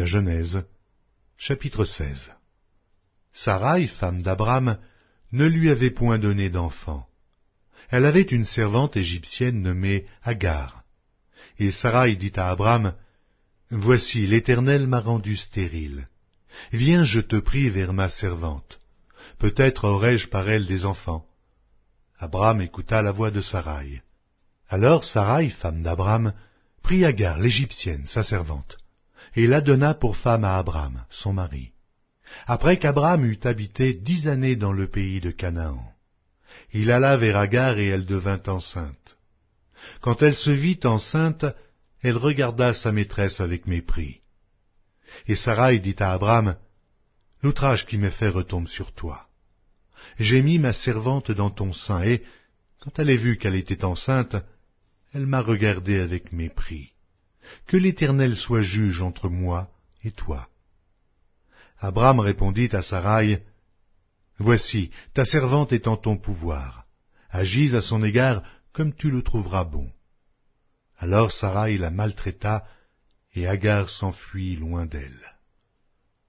La Genèse, chapitre 16. Saraï, femme d'Abram, ne lui avait point donné d'enfant. Elle avait une servante égyptienne nommée Agar. Et Saraï dit à Abram, « Voici, l'Éternel m'a rendu stérile. Viens, je te prie, vers ma servante. Peut-être aurai-je par elle des enfants. » Abram écouta la voix de Saraï. Alors Saraï, femme d'Abram, prit Agar, l'Égyptienne, sa servante, et la donna pour femme à Abram, son mari. Après qu'Abram eut habité 10 années dans le pays de Canaan, il alla vers Agar et elle devint enceinte. Quand elle se vit enceinte, elle regarda sa maîtresse avec mépris. Et Saraï dit à Abram, « L'outrage qui m'est fait retombe sur toi. J'ai mis ma servante dans ton sein, et, quand elle a vu qu'elle était enceinte, elle m'a regardé avec mépris. Que l'Éternel soit juge entre moi et toi. » Abram répondit à Saraï, « Voici, ta servante est en ton pouvoir. Agis à son égard comme tu le trouveras bon. » Alors Saraï la maltraita, et Agar s'enfuit loin d'elle.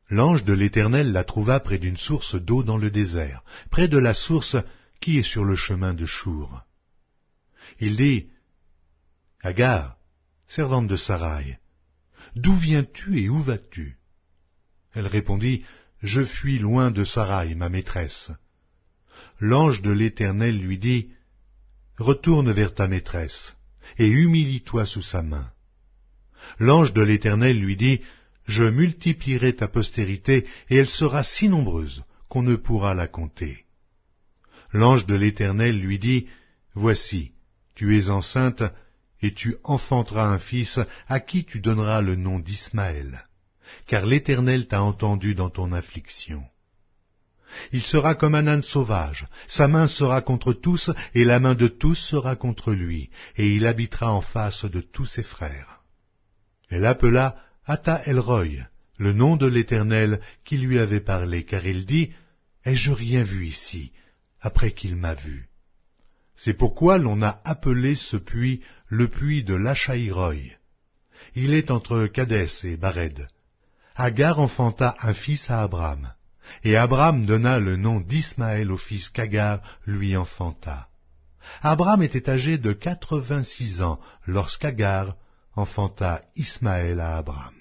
L'ange de l'Éternel la trouva près d'une source d'eau dans le désert, près de la source qui est sur le chemin de Chour. Il dit, « Agar, servante de Saraï, d'où viens-tu et où vas-tu » Elle répondit, « Je fuis loin de Saraï, ma maîtresse. » L'ange de l'Éternel lui dit, « Retourne vers ta maîtresse, et humilie-toi sous sa main. » L'ange de l'Éternel lui dit, « Je multiplierai ta postérité, et elle sera si nombreuse qu'on ne pourra la compter. » L'ange de l'Éternel lui dit, « Voici, tu es enceinte, et tu enfanteras un fils à qui tu donneras le nom d'Ismaël, car l'Éternel t'a entendu dans ton affliction. Il sera comme un âne sauvage, sa main sera contre tous, et la main de tous sera contre lui, et il habitera en face de tous ses frères. » Elle appela Ata El-Roy, le nom de l'Éternel qui lui avait parlé, car il dit, « Ai-je rien vu ici, après qu'il m'a vu ?» C'est pourquoi l'on a appelé ce puits le puits de Lachaïroï. Il est entre Kadès et Bared. Agar enfanta un fils à Abram, et Abram donna le nom d'Ismaël au fils qu'Agar lui enfanta. Abram était âgé de 86 ans lorsqu'Agar enfanta Ismaël à Abram.